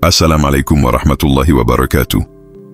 Assalamu alaikum wa rahmatullahi wa barakatuh.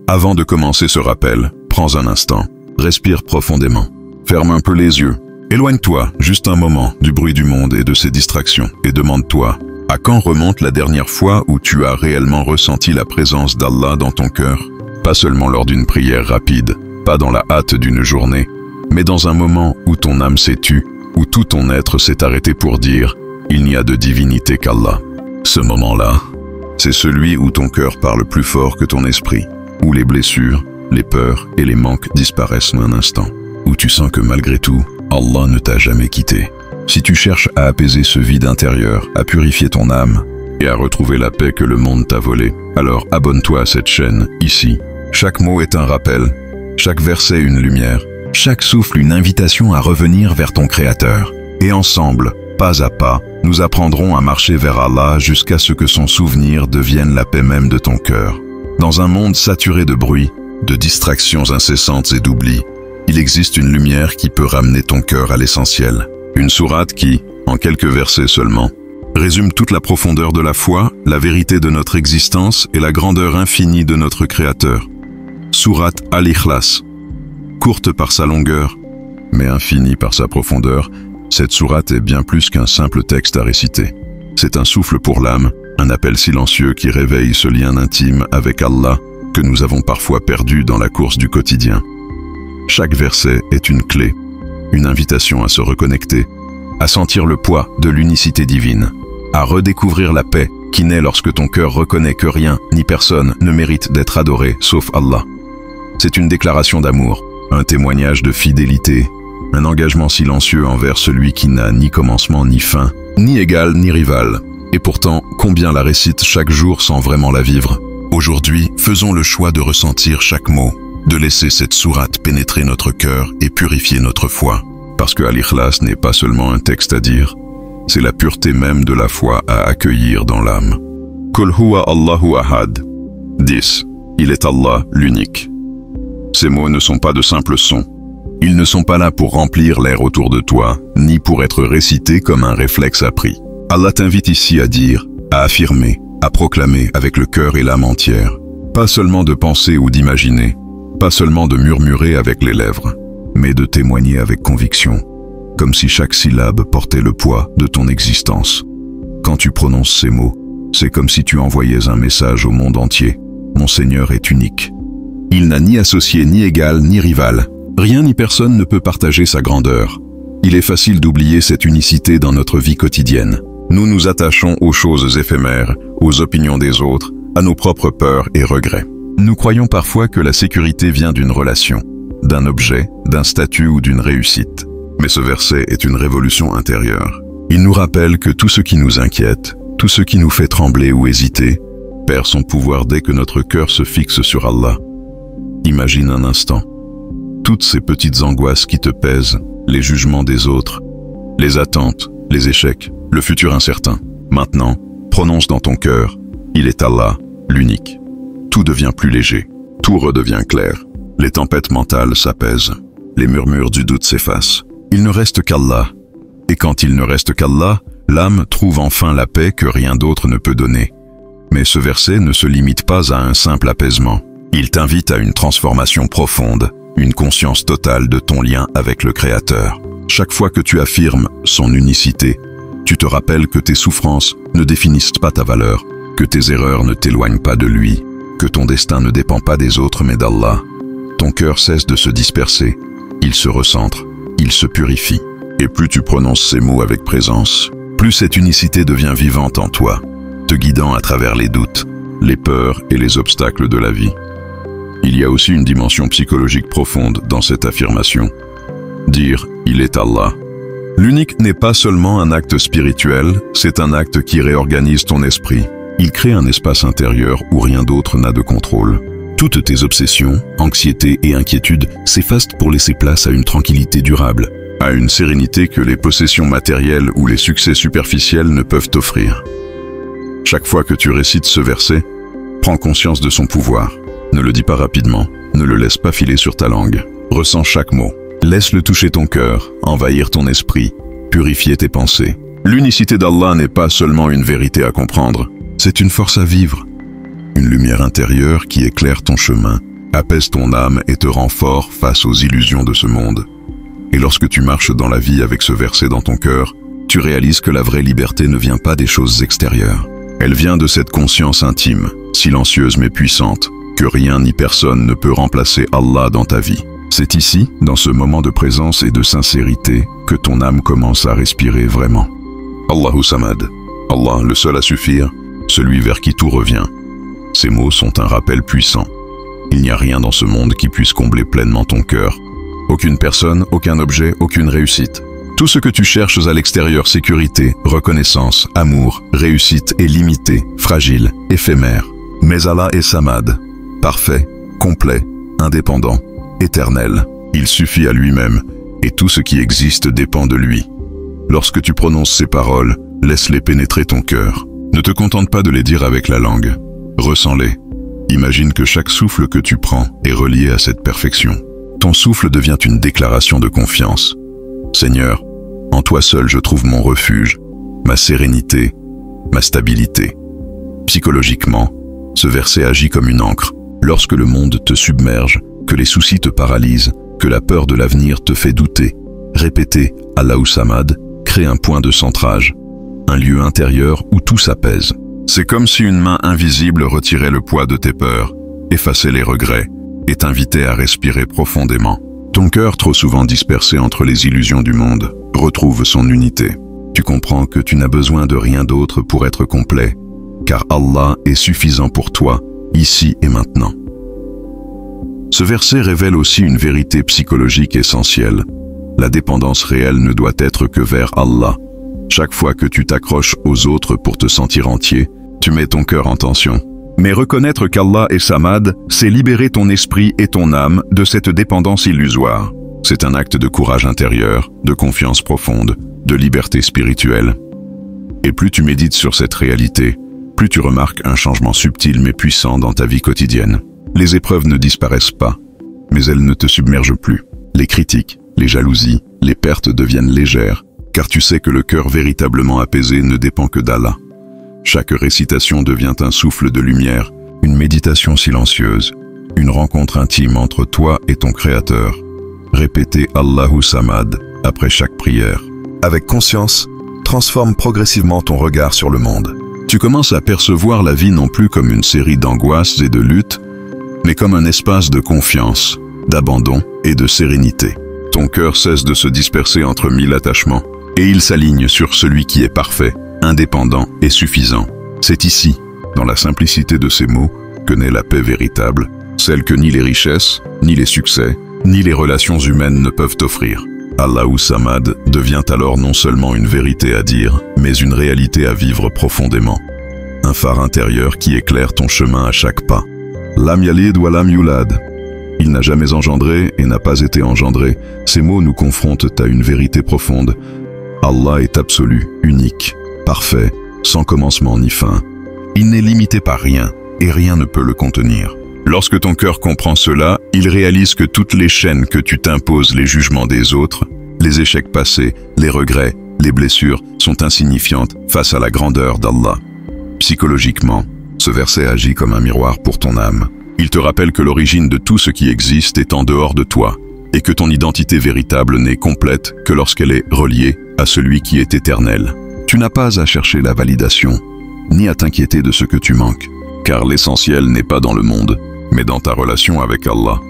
Avant de commencer ce rappel, prends un instant, respire profondément, ferme un peu les yeux, éloigne-toi juste un moment du bruit du monde et de ses distractions et demande-toi, à quand remonte la dernière fois où tu as réellement ressenti la présence d'Allah dans ton cœur? Pas seulement lors d'une prière rapide, pas dans la hâte d'une journée, mais dans un moment où ton âme s'est tue, où tout ton être s'est arrêté pour dire « Il n'y a de divinité qu'Allah ». Ce moment-là, c'est celui où ton cœur parle plus fort que ton esprit, où les blessures, les peurs et les manques disparaissent en un instant, où tu sens que malgré tout, Allah ne t'a jamais quitté. Si tu cherches à apaiser ce vide intérieur, à purifier ton âme et à retrouver la paix que le monde t'a volée, alors abonne-toi à cette chaîne, ici. Chaque mot est un rappel, chaque verset une lumière, chaque souffle une invitation à revenir vers ton Créateur. Et ensemble, pas à pas, nous apprendrons à marcher vers Allah jusqu'à ce que son souvenir devienne la paix même de ton cœur. Dans un monde saturé de bruit, de distractions incessantes et d'oubli, il existe une lumière qui peut ramener ton cœur à l'essentiel. Une sourate qui, en quelques versets seulement, résume toute la profondeur de la foi, la vérité de notre existence et la grandeur infinie de notre Créateur. Sourate Al-Ikhlas. Courte par sa longueur, mais infinie par sa profondeur, cette sourate est bien plus qu'un simple texte à réciter. C'est un souffle pour l'âme, un appel silencieux qui réveille ce lien intime avec Allah que nous avons parfois perdu dans la course du quotidien. Chaque verset est une clé, une invitation à se reconnecter, à sentir le poids de l'unicité divine, à redécouvrir la paix qui naît lorsque ton cœur reconnaît que rien ni personne ne mérite d'être adoré sauf Allah. C'est une déclaration d'amour, un témoignage de fidélité, un engagement silencieux envers celui qui n'a ni commencement ni fin, ni égal ni rival. Et pourtant, combien la récite chaque jour sans vraiment la vivre? Aujourd'hui, faisons le choix de ressentir chaque mot, de laisser cette sourate pénétrer notre cœur et purifier notre foi. Parce que Al-Ikhlas n'est pas seulement un texte à dire, c'est la pureté même de la foi à accueillir dans l'âme. Qul huwa Allahu ahad. 10. Il est Allah, l'unique. Ces mots ne sont pas de simples sons. Ils ne sont pas là pour remplir l'air autour de toi, ni pour être récités comme un réflexe appris. Allah t'invite ici à dire, à affirmer, à proclamer avec le cœur et l'âme entière. Pas seulement de penser ou d'imaginer, pas seulement de murmurer avec les lèvres, mais de témoigner avec conviction, comme si chaque syllabe portait le poids de ton existence. Quand tu prononces ces mots, c'est comme si tu envoyais un message au monde entier. Mon Seigneur est unique. Il n'a ni associé, ni égal, ni rival. Rien ni personne ne peut partager sa grandeur. Il est facile d'oublier cette unicité dans notre vie quotidienne. Nous nous attachons aux choses éphémères, aux opinions des autres, à nos propres peurs et regrets. Nous croyons parfois que la sécurité vient d'une relation, d'un objet, d'un statut ou d'une réussite. Mais ce verset est une révolution intérieure. Il nous rappelle que tout ce qui nous inquiète, tout ce qui nous fait trembler ou hésiter, perd son pouvoir dès que notre cœur se fixe sur Allah. Imagine un instant. Toutes ces petites angoisses qui te pèsent, les jugements des autres, les attentes, les échecs, le futur incertain. Maintenant, prononce dans ton cœur, il est Allah, l'unique. Tout devient plus léger, tout redevient clair. Les tempêtes mentales s'apaisent, les murmures du doute s'effacent. Il ne reste qu'Allah. Et quand il ne reste qu'Allah, l'âme trouve enfin la paix que rien d'autre ne peut donner. Mais ce verset ne se limite pas à un simple apaisement. Il t'invite à une transformation profonde, une conscience totale de ton lien avec le Créateur. Chaque fois que tu affirmes son unicité, tu te rappelles que tes souffrances ne définissent pas ta valeur, que tes erreurs ne t'éloignent pas de lui, que ton destin ne dépend pas des autres mais d'Allah. Ton cœur cesse de se disperser, il se recentre, il se purifie. Et plus tu prononces ces mots avec présence, plus cette unicité devient vivante en toi, te guidant à travers les doutes, les peurs et les obstacles de la vie. Il y a aussi une dimension psychologique profonde dans cette affirmation. Dire « Il est Allah ». L'unique n'est pas seulement un acte spirituel, c'est un acte qui réorganise ton esprit. Il crée un espace intérieur où rien d'autre n'a de contrôle. Toutes tes obsessions, anxiétés et inquiétudes s'effacent pour laisser place à une tranquillité durable, à une sérénité que les possessions matérielles ou les succès superficiels ne peuvent t'offrir. Chaque fois que tu récites ce verset, prends conscience de son pouvoir. Ne le dis pas rapidement, ne le laisse pas filer sur ta langue. Ressens chaque mot. Laisse-le toucher ton cœur, envahir ton esprit, purifier tes pensées. L'unicité d'Allah n'est pas seulement une vérité à comprendre, c'est une force à vivre. une lumière intérieure qui éclaire ton chemin, apaise ton âme et te rend fort face aux illusions de ce monde. Et lorsque tu marches dans la vie avec ce verset dans ton cœur, tu réalises que la vraie liberté ne vient pas des choses extérieures. Elle vient de cette conscience intime, silencieuse mais puissante, que rien ni personne ne peut remplacer Allah dans ta vie. C'est ici, dans ce moment de présence et de sincérité, que ton âme commence à respirer vraiment. Allahu Samad, Allah le seul à suffire, celui vers qui tout revient. Ces mots sont un rappel puissant. Il n'y a rien dans ce monde qui puisse combler pleinement ton cœur. Aucune personne, aucun objet, aucune réussite. Tout ce que tu cherches à l'extérieur, sécurité, reconnaissance, amour, réussite, est limité, fragile, éphémère. Mais Allah est Samad, parfait, complet, indépendant, éternel. Il suffit à lui-même, et tout ce qui existe dépend de lui. Lorsque tu prononces ces paroles, laisse-les pénétrer ton cœur. Ne te contente pas de les dire avec la langue. Ressens-les. Imagine que chaque souffle que tu prends est relié à cette perfection. Ton souffle devient une déclaration de confiance. Seigneur, en toi seul je trouve mon refuge, ma sérénité, ma stabilité. Psychologiquement, ce verset agit comme une encre. Lorsque le monde te submerge, que les soucis te paralysent, que la peur de l'avenir te fait douter, répéter Allahu Samad crée un point de centrage, un lieu intérieur où tout s'apaise. C'est comme si une main invisible retirait le poids de tes peurs, effaçait les regrets et t'invitait à respirer profondément. Ton cœur, trop souvent dispersé entre les illusions du monde, retrouve son unité. Tu comprends que tu n'as besoin de rien d'autre pour être complet, car Allah est suffisant pour toi, ici et maintenant. Ce verset révèle aussi une vérité psychologique essentielle. La dépendance réelle ne doit être que vers Allah. Chaque fois que tu t'accroches aux autres pour te sentir entier, tu mets ton cœur en tension. Mais reconnaître qu'Allah est Samad, c'est libérer ton esprit et ton âme de cette dépendance illusoire. C'est un acte de courage intérieur, de confiance profonde, de liberté spirituelle. Et plus tu médites sur cette réalité, plus tu remarques un changement subtil mais puissant dans ta vie quotidienne. Les épreuves ne disparaissent pas, mais elles ne te submergent plus. Les critiques, les jalousies, les pertes deviennent légères, car tu sais que le cœur véritablement apaisé ne dépend que d'Allah. Chaque récitation devient un souffle de lumière, une méditation silencieuse, une rencontre intime entre toi et ton Créateur. Répéter Allahu Samad après chaque prière. Avec conscience, transforme progressivement ton regard sur le monde. Tu commences à percevoir la vie non plus comme une série d'angoisses et de luttes, mais comme un espace de confiance, d'abandon et de sérénité. Ton cœur cesse de se disperser entre mille attachements, et il s'aligne sur celui qui est parfait, indépendant et suffisant. C'est ici, dans la simplicité de ces mots, que naît la paix véritable, celle que ni les richesses, ni les succès, ni les relations humaines ne peuvent offrir. Allahu Samad devient alors non seulement une vérité à dire, mais une réalité à vivre profondément. Un phare intérieur qui éclaire ton chemin à chaque pas. Lam yalid wa lam yulad. Il n'a jamais engendré et n'a pas été engendré. Ces mots nous confrontent à une vérité profonde. Allah est absolu, unique, parfait, sans commencement ni fin. Il n'est limité par rien, et rien ne peut le contenir. Lorsque ton cœur comprend cela, il réalise que toutes les chaînes que tu t'imposes, les jugements des autres, les échecs passés, les regrets, les blessures, sont insignifiantes face à la grandeur d'Allah. Psychologiquement, ce verset agit comme un miroir pour ton âme. Il te rappelle que l'origine de tout ce qui existe est en dehors de toi, et que ton identité véritable n'est complète que lorsqu'elle est reliée à celui qui est éternel. Tu n'as pas à chercher la validation, ni à t'inquiéter de ce que tu manques, car l'essentiel n'est pas dans le monde, mais dans ta relation avec Allah.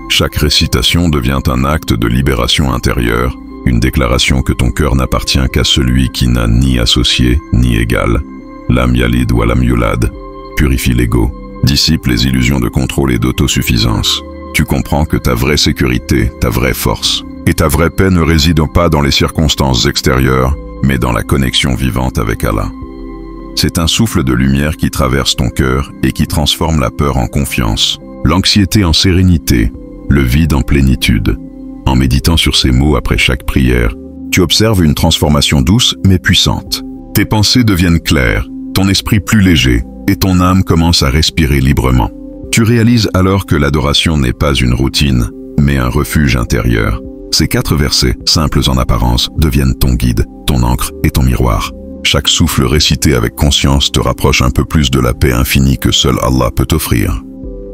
Chaque récitation devient un acte de libération intérieure, une déclaration que ton cœur n'appartient qu'à celui qui n'a ni associé ni égal. Lam yalid wa lam yulad purifie l'ego, dissipe les illusions de contrôle et d'autosuffisance. Tu comprends que ta vraie sécurité, ta vraie force et ta vraie paix ne résident pas dans les circonstances extérieures, mais dans la connexion vivante avec Allah. C'est un souffle de lumière qui traverse ton cœur et qui transforme la peur en confiance, l'anxiété en sérénité, le vide en plénitude. En méditant sur ces mots après chaque prière, tu observes une transformation douce mais puissante. Tes pensées deviennent claires, ton esprit plus léger, et ton âme commence à respirer librement. Tu réalises alors que l'adoration n'est pas une routine, mais un refuge intérieur. Ces 4 versets, simples en apparence, deviennent ton guide, ton encre et ton miroir. Chaque souffle récité avec conscience te rapproche un peu plus de la paix infinie que seul Allah peut t'offrir.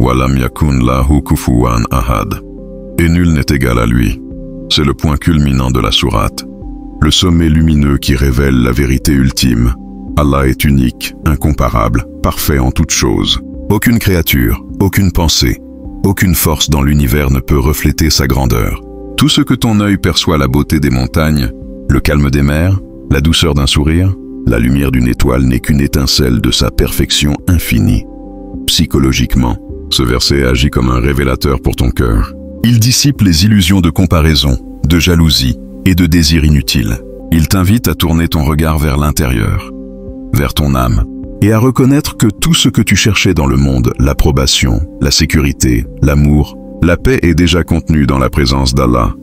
Walam yakun lahu kufuwan ahad. Et nul n'est égal à lui. C'est le point culminant de la sourate. Le sommet lumineux qui révèle la vérité ultime. Allah est unique, incomparable, parfait en toutes choses. Aucune créature, aucune pensée, aucune force dans l'univers ne peut refléter sa grandeur. Tout ce que ton œil perçoit, la beauté des montagnes, le calme des mers, la douceur d'un sourire, la lumière d'une étoile n'est qu'une étincelle de sa perfection infinie. Psychologiquement, ce verset agit comme un révélateur pour ton cœur. Il dissipe les illusions de comparaison, de jalousie et de désir inutile. Il t'invite à tourner ton regard vers l'intérieur, vers ton âme, et à reconnaître que tout ce que tu cherchais dans le monde, l'approbation, la sécurité, l'amour, la paix est déjà contenu dans la présence d'Allah.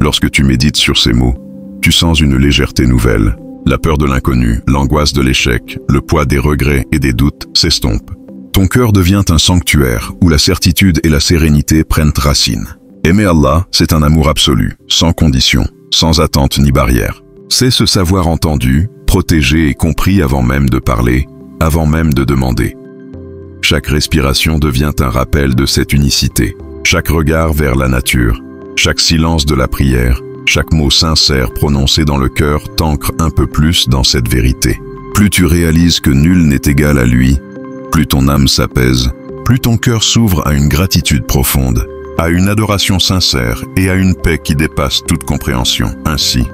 Lorsque tu médites sur ces mots, tu sens une légèreté nouvelle. La peur de l'inconnu, l'angoisse de l'échec, le poids des regrets et des doutes s'estompent. Ton cœur devient un sanctuaire où la certitude et la sérénité prennent racine. Aimer Allah, c'est un amour absolu, sans condition, sans attente ni barrière. C'est se savoir entendu, protégé et compris avant même de parler, avant même de demander. Chaque respiration devient un rappel de cette unicité. Chaque regard vers la nature, chaque silence de la prière, chaque mot sincère prononcé dans le cœur t'ancre un peu plus dans cette vérité. Plus tu réalises que nul n'est égal à lui, plus ton âme s'apaise, plus ton cœur s'ouvre à une gratitude profonde, à une adoration sincère et à une paix qui dépasse toute compréhension. Ainsi,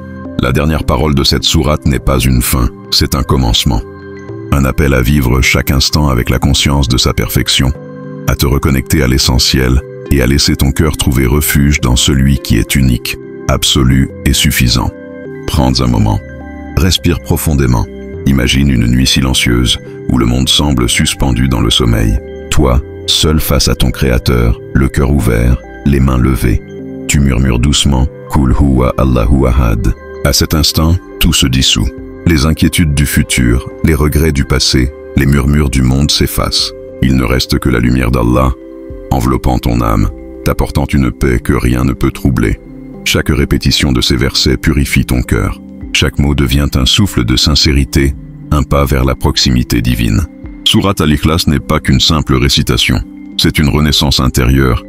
la dernière parole de cette sourate n'est pas une fin, c'est un commencement. Un appel à vivre chaque instant avec la conscience de sa perfection, à te reconnecter à l'essentiel et à laisser ton cœur trouver refuge dans celui qui est unique, absolu et suffisant. Prends un moment, respire profondément, imagine une nuit silencieuse où le monde semble suspendu dans le sommeil. Toi, seul face à ton Créateur, le cœur ouvert, les mains levées. Tu murmures doucement « Kul huwa Allahu ahad ». À cet instant, tout se dissout. Les inquiétudes du futur, les regrets du passé, les murmures du monde s'effacent. Il ne reste que la lumière d'Allah, enveloppant ton âme, t'apportant une paix que rien ne peut troubler. Chaque répétition de ces versets purifie ton cœur. Chaque mot devient un souffle de sincérité, un pas vers la proximité divine. Sourate Al-Ikhlas n'est pas qu'une simple récitation. C'est une renaissance intérieure,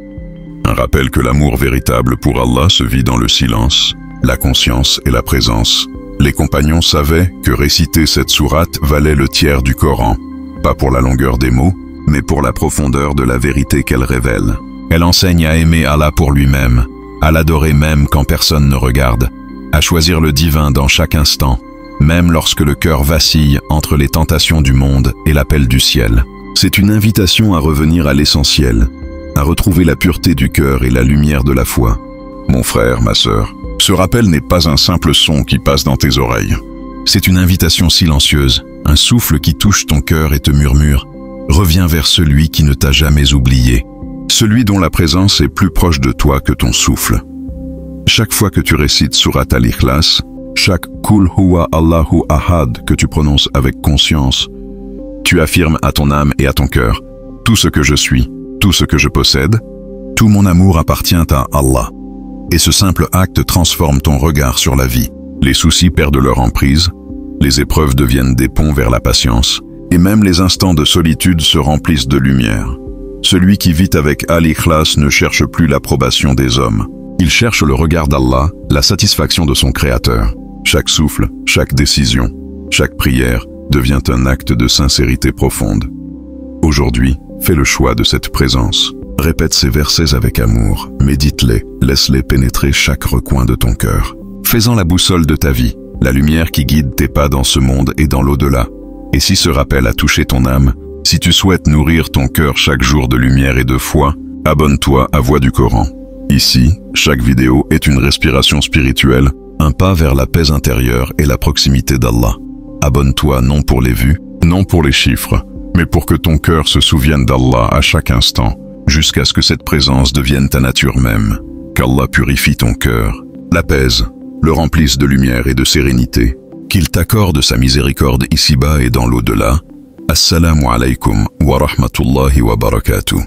un rappel que l'amour véritable pour Allah se vit dans le silence, la conscience et la présence. Les compagnons savaient que réciter cette sourate valait le tiers du Coran, pas pour la longueur des mots, mais pour la profondeur de la vérité qu'elle révèle. Elle enseigne à aimer Allah pour lui-même, à l'adorer même quand personne ne regarde, à choisir le divin dans chaque instant, même lorsque le cœur vacille entre les tentations du monde et l'appel du ciel. C'est une invitation à revenir à l'essentiel, à retrouver la pureté du cœur et la lumière de la foi. Mon frère, ma sœur, ce rappel n'est pas un simple son qui passe dans tes oreilles. C'est une invitation silencieuse, un souffle qui touche ton cœur et te murmure « Reviens vers celui qui ne t'a jamais oublié ». Celui dont la présence est plus proche de toi que ton souffle. Chaque fois que tu récites Sourate Al-Ikhlas, chaque « Kul huwa Allahu ahad » que tu prononces avec conscience, tu affirmes à ton âme et à ton cœur « Tout ce que je suis, tout ce que je possède, tout mon amour appartient à Allah ». Et ce simple acte transforme ton regard sur la vie. Les soucis perdent leur emprise, les épreuves deviennent des ponts vers la patience, et même les instants de solitude se remplissent de lumière. Celui qui vit avec Al-Ikhlas ne cherche plus l'approbation des hommes. Il cherche le regard d'Allah, la satisfaction de son Créateur. Chaque souffle, chaque décision, chaque prière devient un acte de sincérité profonde. Aujourd'hui, fais le choix de cette présence. Répète ces versets avec amour, médite-les, laisse-les pénétrer chaque recoin de ton cœur. Fais-en la boussole de ta vie, la lumière qui guide tes pas dans ce monde et dans l'au-delà. Et si ce rappel a touché ton âme, si tu souhaites nourrir ton cœur chaque jour de lumière et de foi, abonne-toi à Voix du Coran. Ici, chaque vidéo est une respiration spirituelle, un pas vers la paix intérieure et la proximité d'Allah. Abonne-toi non pour les vues, non pour les chiffres, mais pour que ton cœur se souvienne d'Allah à chaque instant, jusqu'à ce que cette présence devienne ta nature même. Qu'Allah purifie ton cœur, l'apaise, le remplisse de lumière et de sérénité, qu'il t'accorde sa miséricorde ici-bas et dans l'au-delà. Assalamu alaikum wa rahmatullahi wa barakatuh.